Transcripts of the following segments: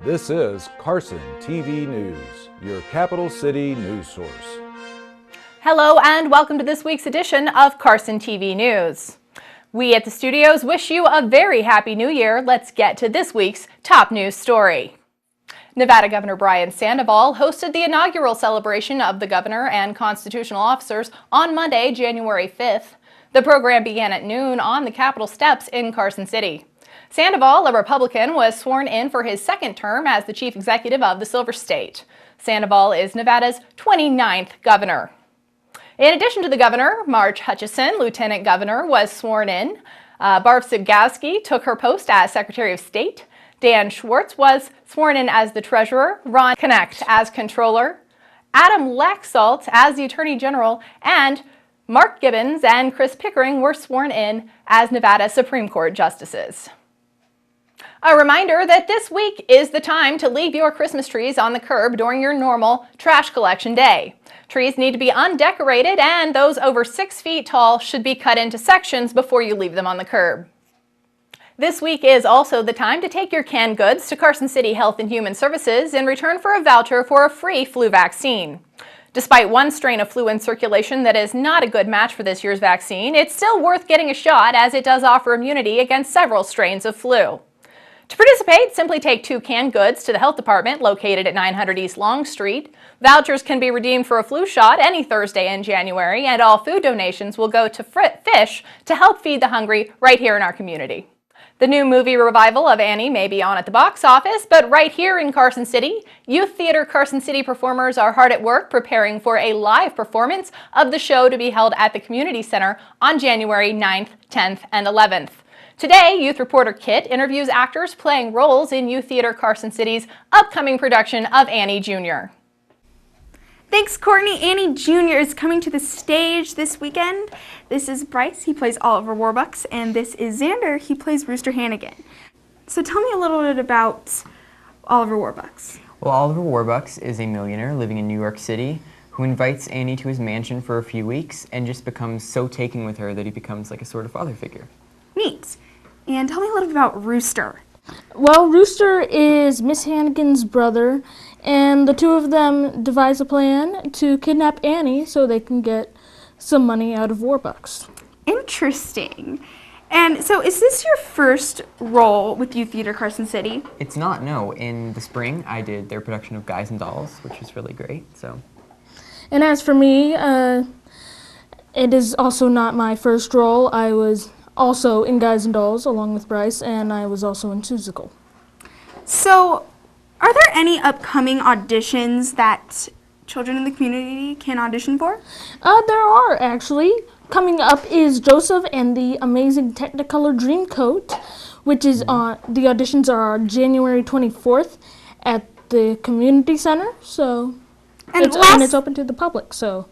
This is Carson TV News, your capital city news source. Hello and welcome to this week's edition of Carson TV News. We at the studios wish you a very happy new year. Let's get to this week's top news story. Nevada Governor Brian Sandoval hosted the inaugural celebration of the governor and constitutional officers on Monday, January 5th. The program began at noon on the Capitol steps in Carson City. Sandoval, a Republican, was sworn in for his second term as the chief executive of the Silver State. Sandoval is Nevada's 29th governor. In addition to the governor, Marge Hutchison, lieutenant governor, was sworn in. Barb Sigowski took her post as Secretary of State. Dan Schwartz was sworn in as the treasurer. Ron Knecht as controller. Adam Laxalt as the attorney general. And Mark Gibbons and Chris Pickering were sworn in as Nevada Supreme Court justices. A reminder that this week is the time to leave your Christmas trees on the curb during your normal trash collection day. Trees need to be undecorated, and those over 6 feet tall should be cut into sections before you leave them on the curb. This week is also the time to take your canned goods to Carson City Health and Human Services in return for a voucher for a free flu vaccine. Despite one strain of flu in circulation that is not a good match for this year's vaccine, it's still worth getting a shot as it does offer immunity against several strains of flu. To participate, simply take 2 canned goods to the health department located at 900 East Long Street. Vouchers can be redeemed for a flu shot any Thursday in January, and all food donations will go to Fish to help feed the hungry right here in our community. The new movie revival of Annie may be on at the box office, but right here in Carson City, Youth Theater Carson City performers are hard at work preparing for a live performance of the show to be held at the Community Center on January 9th, 10th, and 11th. Today, youth reporter Kit interviews actors playing roles in Youth Theater Carson City's upcoming production of Annie Jr. Thanks, Courtney. Annie Jr. is coming to the stage this weekend. This is Bryce. He plays Oliver Warbucks, and this is Xander. He plays Rooster Hannigan. So tell me a little bit about Oliver Warbucks. Well, Oliver Warbucks is a millionaire living in New York City who invites Annie to his mansion for a few weeks and just becomes so taken with her that he becomes like a sort of father figure. Neat. And tell me a little bit about Rooster. Well, Rooster is Miss Hannigan's brother, and the two of them devise a plan to kidnap Annie so they can get some money out of Warbucks. Interesting. And so is this your first role with Youth Theater Carson City? It's not, no. In the spring, I did their production of Guys and Dolls, which was really great, so. And as for me, it is also not my first role. I was also in Guys and Dolls along with Bryce, and I was also in Seussical. So, are there any upcoming auditions that children in the community can audition for? There are, actually. Coming up is Joseph and the Amazing Technicolor Dreamcoat, which is on, the auditions are on January 24th at the Community Center, so, and it's open to the public, so.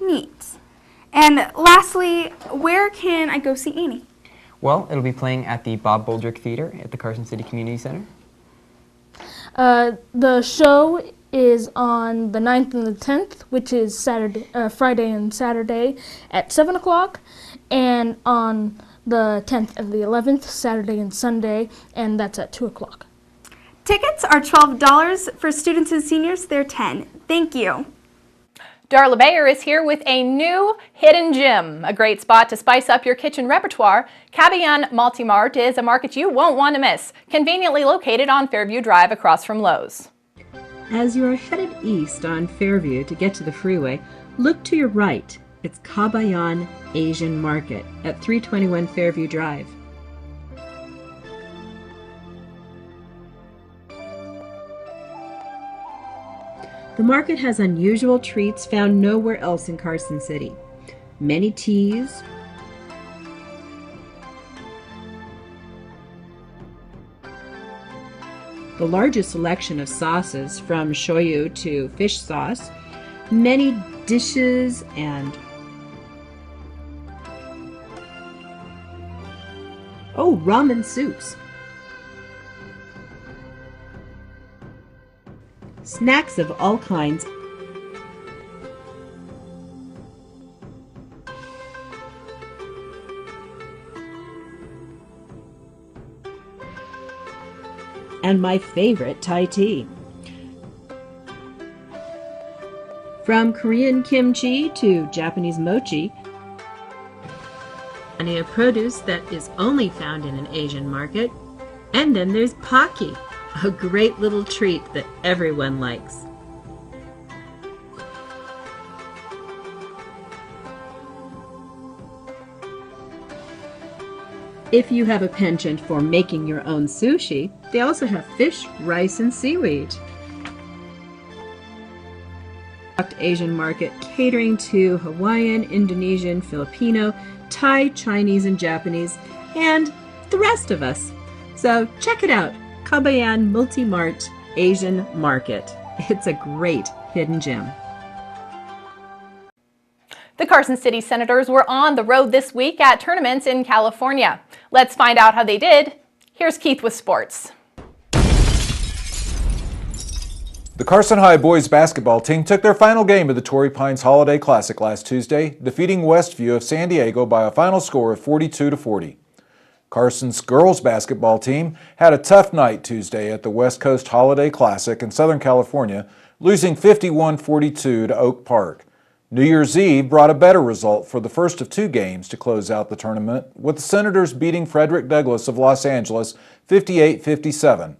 Neat. And lastly, where can I go see Annie? Well, it'll be playing at the Bob Boldrick Theater at the Carson City Community Center. The show is on the 9th and the 10th, which is Friday and Saturday at 7 o'clock, and on the 10th and the 11th, Saturday and Sunday, and that's at 2 o'clock. Tickets are $12 for students and seniors. They're $10. Thank you. Darla Bayer is here with a new hidden gem, a great spot to spice up your kitchen repertoire. Cavian Multi-Mart is a market you won't want to miss, conveniently located on Fairview Drive across from Lowe's. As you are headed east on Fairview to get to the freeway, look to your right. It's Cabayan Asian Market at 321 Fairview Drive. The market has unusual treats found nowhere else in Carson City. Many teas, the largest selection of sauces from shoyu to fish sauce, many dishes, and ramen soups. Snacks of all kinds. and my favorite Thai tea. From Korean kimchi to Japanese mochi, and a produce that is only found in an Asian market. And then there's Pocky, a great little treat that everyone likes. If you have a penchant for making your own sushi, they also have fish, rice, and seaweed. Asian market catering to Hawaiian, Indonesian, Filipino, Thai, Chinese, and Japanese, and the rest of us. So check it out, Kabayan Multi-Mart Asian Market. It's a great hidden gem. The Carson City Senators were on the road this week at tournaments in California. Let's find out how they did. Here's Keith with sports. The Carson High boys basketball team took their final game of the Torrey Pines Holiday Classic last Tuesday, defeating Westview of San Diego by a final score of 42-40. Carson's girls basketball team had a tough night Tuesday at the West Coast Holiday Classic in Southern California, losing 51-42 to Oak Park. New Year's Eve brought a better result for the first of two games to close out the tournament, with the Senators beating Frederick Douglass of Los Angeles 58-57.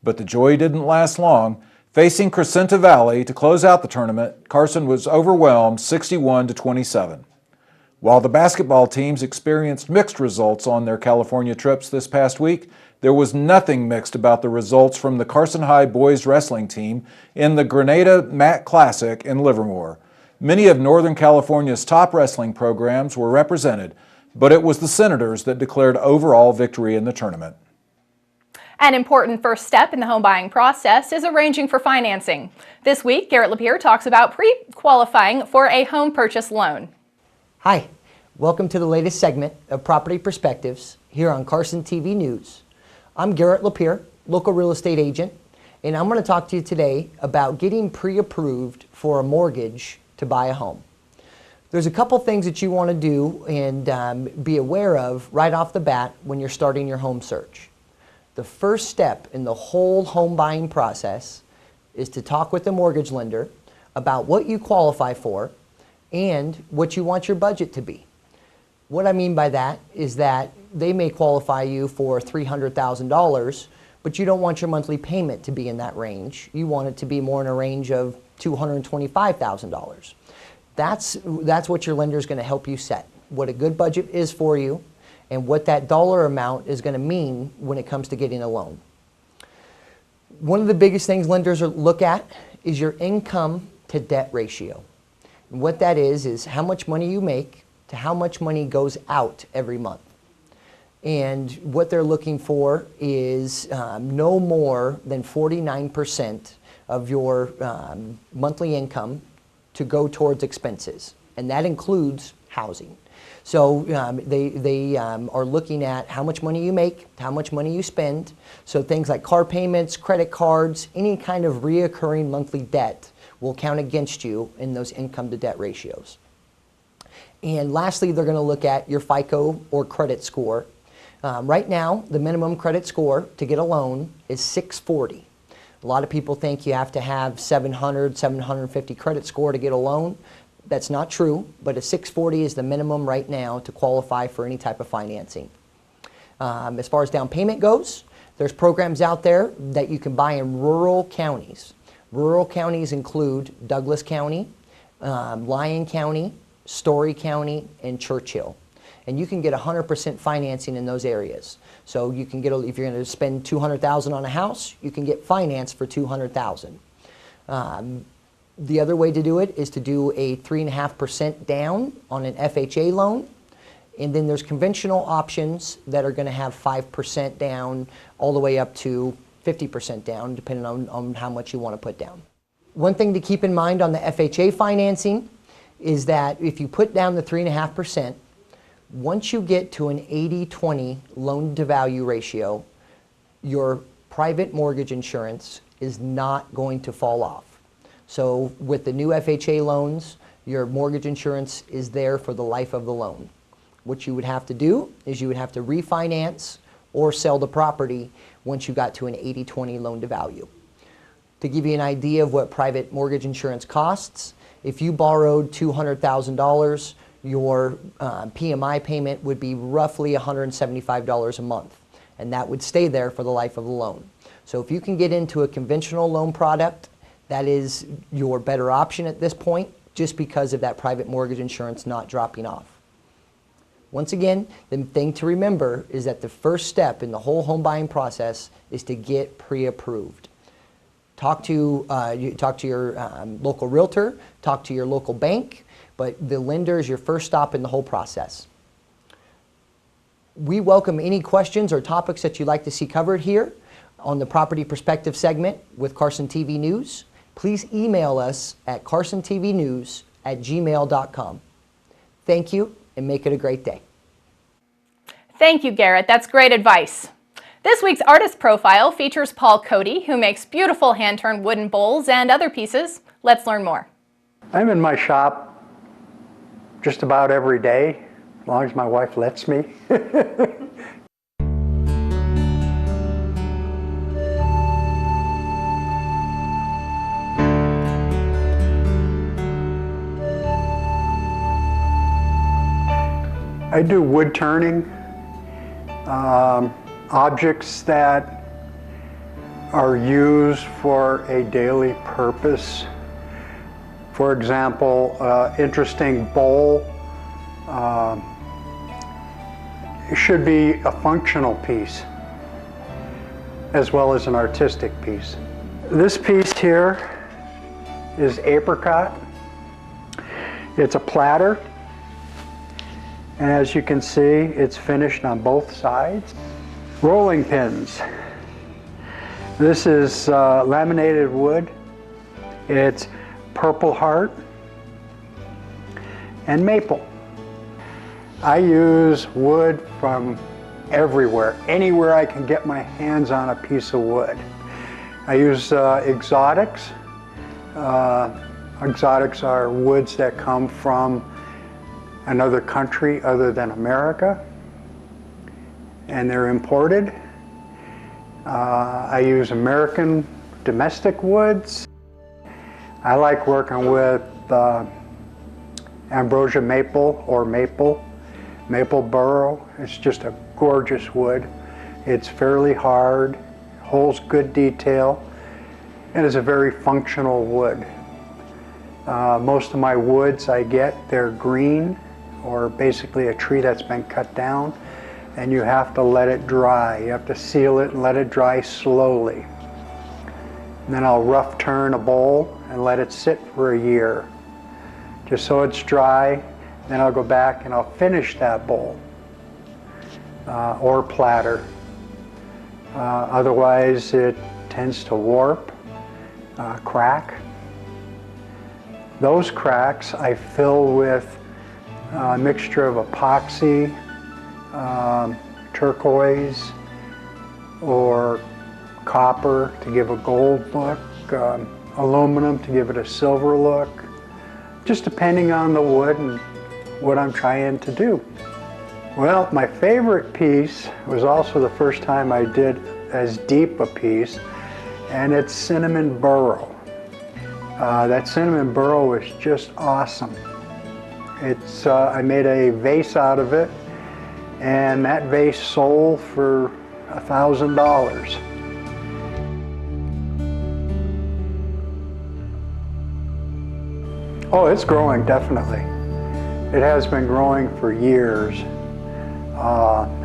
But the joy didn't last long. Facing Crescenta Valley to close out the tournament, Carson was overwhelmed 61-27. While the basketball teams experienced mixed results on their California trips this past week, there was nothing mixed about the results from the Carson High boys wrestling team in the Grenada MAC Classic in Livermore. Many of Northern California's top wrestling programs were represented, but it was the Senators that declared overall victory in the tournament. An important first step in the home buying process is arranging for financing. This week, Garrett Lapierre talks about pre-qualifying for a home purchase loan. Hi, welcome to the latest segment of Property Perspectives here on Carson TV News. I'm Garrett Lapierre, local real estate agent, and I'm going to talk to you today about getting pre-approved for a mortgage to buy a home. There's a couple things that you want to do and be aware of right off the bat when you're starting your home search. The first step in the whole home buying process is to talk with the mortgage lender about what you qualify for and what you want your budget to be. What I mean by that is that they may qualify you for $300,000, but you don't want your monthly payment to be in that range. You want it to be more in a range of $225,000. That's what your lender is going to help you set, what a good budget is for you, and what that dollar amount is going to mean when it comes to getting a loan. One of the biggest things lenders look at is your income to debt ratio. And what that is how much money you make to how much money goes out every month. And what they're looking for is no more than 49% of your monthly income to go towards expenses. And that includes housing. So they are looking at how much money you make, how much money you spend. So things like car payments, credit cards, any kind of reoccurring monthly debt will count against you in those income to debt ratios. And lastly, they're going to look at your FICO or credit score. Right now, the minimum credit score to get a loan is 640. A lot of people think you have to have 700, 750 credit score to get a loan. That's not true, but a 640 is the minimum right now to qualify for any type of financing. As far as down payment goes, there's programs out there that you can buy in rural counties. Rural counties include Douglas County, Lyon County, Story County, and Churchill. And you can get 100% financing in those areas. So you can get, if you're going to spend $200,000 on a house, you can get finance for $200,000. The other way to do it is to do a 3.5% down on an FHA loan. And then there's conventional options that are going to have 5% down all the way up to 50% down, depending on how much you want to put down. One thing to keep in mind on the FHA financing is that if you put down the 3.5%, once you get to an 80-20 loan-to-value ratio, your private mortgage insurance is not going to fall off. So with the new FHA loans, your mortgage insurance is there for the life of the loan. What you would have to do is you would have to refinance or sell the property once you got to an 80-20 loan to value. To give you an idea of what private mortgage insurance costs, if you borrowed $200,000, your PMI payment would be roughly $175 a month, and that would stay there for the life of the loan. So if you can get into a conventional loan product, that is your better option at this point, just because of that private mortgage insurance not dropping off. Once again, the thing to remember is that the first step in the whole home buying process is to get pre-approved. Talk to your local realtor, talk to your local bank, but the lender is your first stop in the whole process. We welcome any questions or topics that you'd like to see covered here on the Property Perspective segment with Carson TV News. Please email us at carsontvnews@gmail.com. Thank you, and make it a great day. Thank you, Garrett. That's great advice. This week's artist profile features Paul Cody, who makes beautiful hand-turned wooden bowls and other pieces. Let's learn more. I'm in my shop just about every day, as long as my wife lets me. I do wood turning, objects that are used for a daily purpose. For example, interesting bowl it should be a functional piece as well as an artistic piece. This piece here is apricot. It's a platter. And as you can see, it's finished on both sides. Rolling pins. This is laminated wood. It's Purple Heart and maple. I use wood from everywhere, anywhere I can get my hands on a piece of wood. I use exotics. Exotics are woods that come from another country other than America, and they're imported. I use American domestic woods. I like working with ambrosia maple or maple burrow. It's just a gorgeous wood. It's fairly hard, holds good detail, and is a very functional wood. Most of my woods I get, they're green, or basically a tree that's been cut down, and you have to let it dry. You have to seal it and let it dry slowly. And then I'll rough turn a bowl and let it sit for a year, just so it's dry. Then I'll go back and I'll finish that bowl or platter. Otherwise it tends to warp, crack. Those cracks I fill with a mixture of epoxy, turquoise, or copper to give a gold look, aluminum to give it a silver look, just depending on the wood and what I'm trying to do. Well, my favorite piece was also the first time I did as deep a piece, and it's cinnamon burro. That cinnamon burro is just awesome. It's I made a vase out of it, and that vase sold for $1,000. Oh, it's growing, definitely. It has been growing for years.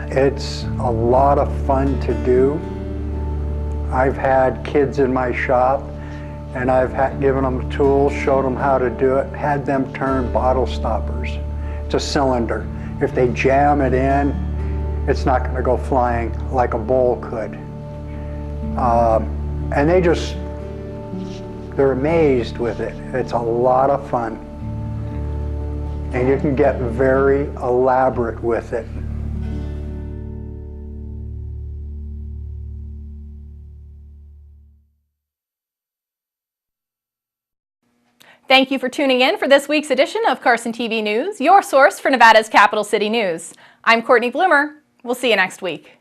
It's a lot of fun to do. I've had kids in my shop, and I've given them tools, showed them how to do it, had them turn bottle stoppers. It's a cylinder. If they jam it in, it's not going to go flying like a bowl could. And they're amazed with it. It's a lot of fun. And you can get very elaborate with it. Thank you for tuning in for this week's edition of Carson TV News, your source for Nevada's capital city news. I'm Courtney Bloomer. We'll see you next week.